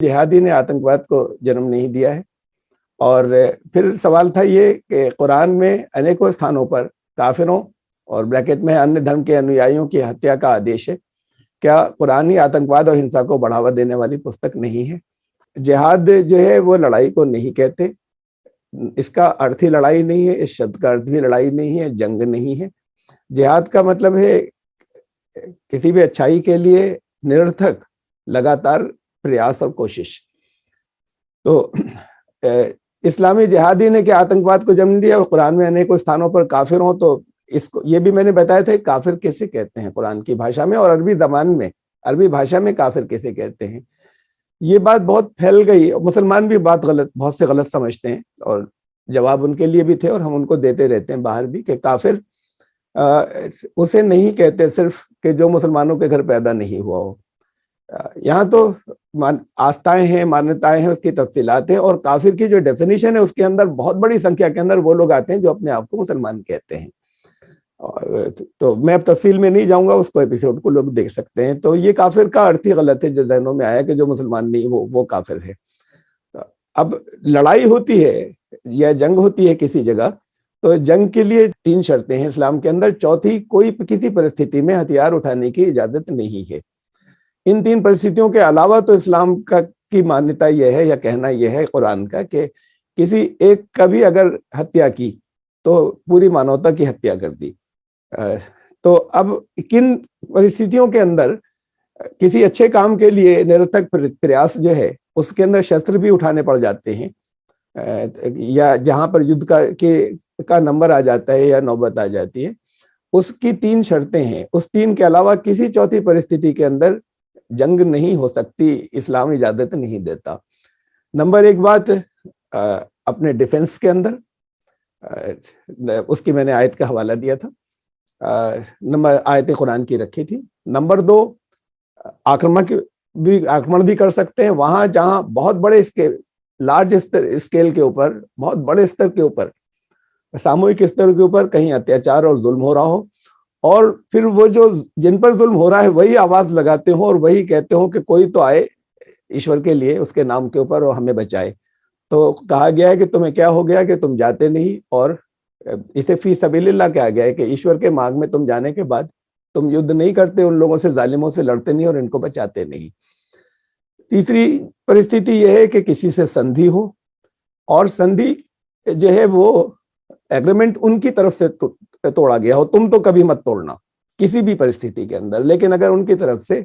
जिहादी ने आतंकवाद को जन्म नहीं दिया है। और फिर सवाल था ये कि कुरान में अनेकों स्थानों पर काफिरों और ब्रैकेट में अन्य धर्म के अनुयायियों की हत्या का आदेश है। क्या कुरान ही आतंकवाद और हिंसा को बढ़ावा देने वाली पुस्तक नहीं है? जिहाद जो है वो लड़ाई को नहीं कहते, इसका अर्थ ही लड़ाई नहीं है, इस शब्द का अर्थ भी लड़ाई नहीं है, जंग नहीं है। जिहाद का मतलब है किसी भी अच्छाई के लिए निरर्थक लगातार प्रयास और कोशिश। तो इस्लामी जिहादी ने क्या आतंकवाद को जन्म दिया? कुरान में अनेकों स्थानों पर काफिर हों, तो इसको ये भी मैंने बताया था काफिर कैसे कहते हैं कुरान की भाषा में, और अरबी जबान में, अरबी भाषा में काफिर कैसे कहते हैं। ये बात बहुत फैल गई, मुसलमान भी बात बहुत से गलत समझते हैं, और जवाब उनके लिए भी थे और हम उनको देते रहते हैं बाहर भी कि काफिर उसे नहीं कहते सिर्फ कि जो मुसलमानों के घर पैदा नहीं हुआ हो। यहाँ तो आस्थाएं हैं, मान्यताएं हैं, उसकी तफसीलात हैं, और काफिर की जो डेफिनेशन है उसके अंदर बहुत बड़ी संख्या के अंदर वो लोग आते हैं जो अपने आप को मुसलमान कहते हैं। तो मैं अब तफसील में नहीं जाऊंगा, उसको एपिसोड को लोग देख सकते हैं। तो ये काफिर का अर्थ ही गलत है जो जहनों में आया कि जो मुसलमान नहीं वो काफिर है। अब लड़ाई होती है या जंग होती है किसी जगह, तो जंग के लिए 3 शर्तें हैं इस्लाम के अंदर। चौथी, कोई किसी परिस्थिति में हथियार उठाने की इजाजत नहीं है। इन 3 परिस्थितियों के अलावा तो इस्लाम की मान्यता यह है या कहना यह है कुरान का कि किसी एक का भी अगर हत्या की तो पूरी मानवता की हत्या कर दी। तो अब किन परिस्थितियों के अंदर किसी अच्छे काम के लिए निरर्थक प्रयास जो है उसके अंदर शस्त्र भी उठाने पड़ जाते हैं, या जहां पर युद्ध का नंबर आ जाता है या नौबत आ जाती है, उसकी 3 शर्तें हैं। उस 3 के अलावा किसी चौथी परिस्थिति के अंदर जंग नहीं हो सकती, इस्लाम इजाजत नहीं देता। नंबर 1 बात, अपने डिफेंस के अंदर, उसकी मैंने आयत का हवाला दिया था, नंबर आयत कुरान की रखी थी। नंबर 2, आक्रमण भी कर सकते हैं वहां जहां बहुत बड़े लार्ज स्केल के ऊपर, बहुत बड़े स्तर के ऊपर, सामूहिक स्तर के ऊपर कहीं अत्याचार और जुल्म हो रहा हो, और फिर वो जो जिन पर जुल्म हो रहा है वही आवाज लगाते हो और वही कहते हो कि कोई तो आए ईश्वर के लिए, उसके नाम के ऊपर, और हमें बचाए। तो कहा गया है कि तुम्हें क्या हो गया कि तुम जाते नहीं, और इसे फी सबीलिल्लाह कहा गया है कि ईश्वर के मार्ग में तुम जाने के बाद तुम युद्ध नहीं करते, उन लोगों से, जालिमों से लड़ते नहीं और इनको बचाते नहीं। तीसरी परिस्थिति यह है कि किसी से संधि हो, और संधि जो है वो एग्रीमेंट उनकी तरफ से तोड़ा गया हो, तुम तो कभी मत तोड़ना किसी भी परिस्थिति के अंदर, लेकिन अगर उनकी तरफ से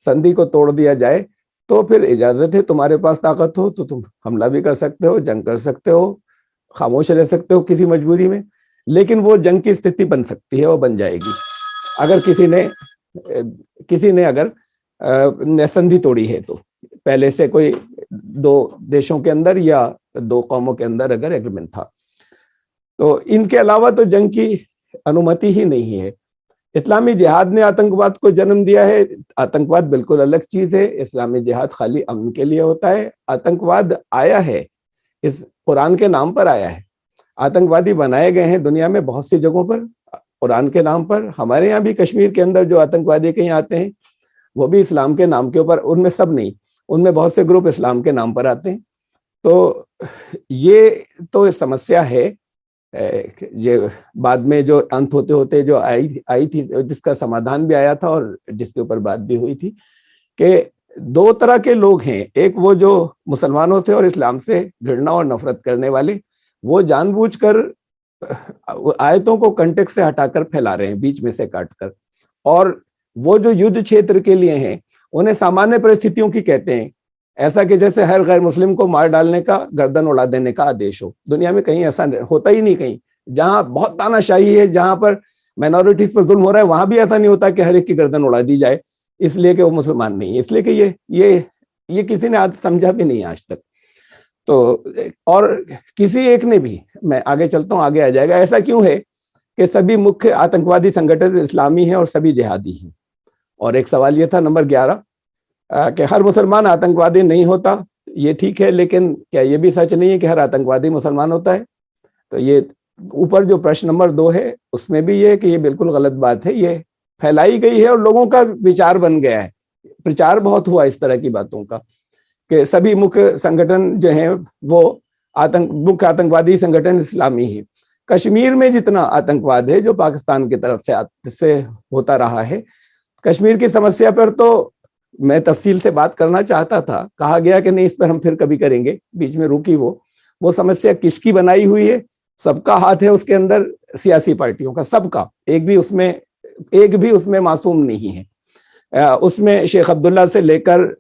संधि को तोड़ दिया जाए तो फिर इजाजत है, तुम्हारे पास ताकत हो तो तुम हमला भी कर सकते हो, जंग कर सकते हो, खामोश रह सकते हो किसी मजबूरी में, लेकिन वो जंग की स्थिति बन सकती है, वो बन जाएगी अगर किसी ने अगर संधि तोड़ी है। तो पहले से कोई 2 देशों के अंदर या 2 कौमों के अंदर अगर एग्रीमेंट था, तो इनके अलावा तो जंग की अनुमति ही नहीं है। इस्लामी जिहाद ने आतंकवाद को जन्म दिया है। आतंकवाद बिल्कुल अलग चीज है, इस्लामी जिहाद खाली अमन के लिए होता है। आतंकवाद आया है, इस कुरान के नाम पर आया है। आतंकवादी बनाए गए हैं दुनिया में बहुत सी जगहों पर कुरान के नाम पर। हमारे यहाँ भी कश्मीर के अंदर जो आतंकवादी कहीं आते हैं वो भी इस्लाम के नाम के ऊपर, उनमें सब नहीं, उनमें बहुत से ग्रुप इस्लाम के नाम पर आते हैं। तो ये तो समस्या है। ये बाद में जो अंत होते होते जो आई थी, जिसका समाधान भी आया था और जिसके ऊपर बात भी हुई थी कि 2 तरह के लोग हैं। एक वो जो मुसलमानों से और इस्लाम से घृणा और नफरत करने वाले, वो जानबूझकर आयतों को कंटेक्स्ट से हटाकर फैला रहे हैं, बीच में से काटकर, और वो जो युद्ध क्षेत्र के लिए हैं उन्हें सामान्य परिस्थितियों की कहते हैं, ऐसा कि जैसे हर गैर मुस्लिम को मार डालने का, गर्दन उड़ा देने का आदेश हो। दुनिया में कहीं ऐसा होता ही नहीं। कहीं जहां बहुत तानाशाही है, जहां पर माइनॉरिटीज पर जुल्म हो रहा है, वहां भी ऐसा नहीं होता कि हर एक की गर्दन उड़ा दी जाए इसलिए कि वो मुसलमान नहीं है, इसलिए कि ये किसी ने आज समझा भी नहीं आज तक। तो और किसी एक ने भी, मैं आगे चलता हूँ, आगे आ जाएगा, ऐसा क्यों है कि सभी मुख्य आतंकवादी संगठन इस्लामी हैं और सभी जिहादी हैं। और एक सवाल ये था नंबर 11 कि हर मुसलमान आतंकवादी नहीं होता। ये ठीक है, लेकिन क्या ये भी सच नहीं है कि हर आतंकवादी मुसलमान होता है? तो ये ऊपर जो प्रश्न नंबर 2 है उसमें भी ये कि ये बिल्कुल गलत बात है, ये फैलाई गई है और लोगों का विचार बन गया है। प्रचार बहुत हुआ इस तरह की बातों का कि सभी मुख्य संगठन जो हैं वो मुख्य आतंकवादी संगठन इस्लामी है। कश्मीर में जितना आतंकवाद है जो पाकिस्तान की तरफ से होता रहा है, कश्मीर की समस्या पर तो मैं तफसील से बात करना चाहता था, कहा गया कि नहीं इस पर हम फिर कभी करेंगे, बीच में रुकी वो समस्या किसकी बनाई हुई है? सबका हाथ है उसके अंदर, सियासी पार्टियों का, सबका, एक भी उसमें मासूम नहीं है। उसमें शेख अब्दुल्ला से लेकर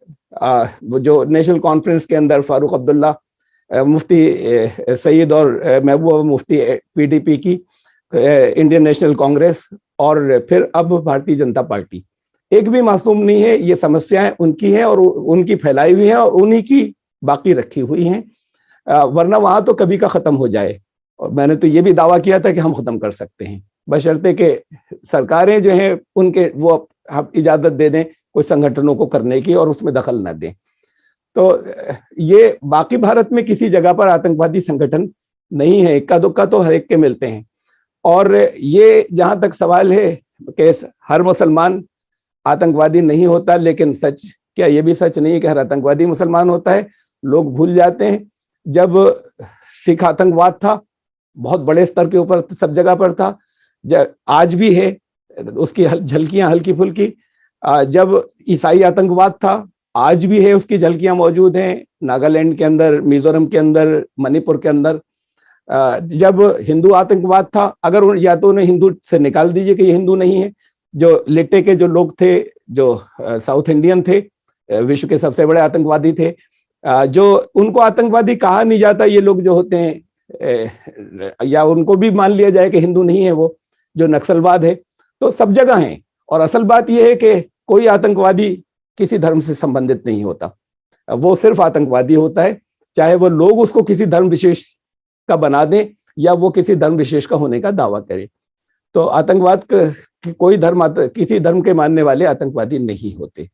जो नेशनल कॉन्फ्रेंस के अंदर फारूक अब्दुल्ला, मुफ्ती सईद और महबूबा मुफ्ती पीडीपी की, इंडियन नेशनल कांग्रेस और फिर अब भारतीय जनता पार्टी, एक भी मासूम नहीं है। ये समस्याएं उनकी हैं और उनकी फैलाई हुई हैं और उन्हीं की बाकी रखी हुई हैं, वरना वहां तो कभी का खत्म हो जाए। और मैंने तो ये भी दावा किया था कि हम खत्म कर सकते हैं, बशर्ते कि सरकारें जो हैं उनके वो इजाजत दे दें कुछ संगठनों को करने की और उसमें दखल न दें। तो ये बाकी भारत में किसी जगह पर आतंकवादी संगठन नहीं है, इक्का दुक्का तो हर एक के मिलते हैं। और ये जहां तक सवाल है कि हर मुसलमान आतंकवादी नहीं होता, लेकिन सच क्या ये भी सच नहीं है कि हर आतंकवादी मुसलमान होता है? लोग भूल जाते हैं, जब सिख आतंकवाद था बहुत बड़े स्तर के ऊपर सब जगह पर था, आज भी है, उसकी झलकियां हल्की फुल्की। जब ईसाई आतंकवाद था, आज भी है, उसकी झलकियां मौजूद हैं नागालैंड के अंदर, मिजोरम के अंदर, मणिपुर के अंदर। जब हिंदू आतंकवाद था, अगर या तो उन्हें हिंदू से निकाल दीजिए कि ये हिंदू नहीं है, जो लिट्टे के जो लोग थे, जो साउथ इंडियन थे, विश्व के सबसे बड़े आतंकवादी थे, जो उनको आतंकवादी कहा नहीं जाता, ये लोग जो होते हैं, या उनको भी मान लिया जाए कि हिंदू नहीं है, वो जो नक्सलवाद है, तो सब जगह हैं। और असल बात यह है कि कोई आतंकवादी किसी धर्म से संबंधित नहीं होता, वो सिर्फ आतंकवादी होता है, चाहे वो लोग उसको किसी धर्म विशेष का बना दें या वो किसी धर्म विशेष का होने का दावा करे। तो आतंकवाद कोई धर्म, किसी धर्म के मानने वाले आतंकवादी नहीं होते।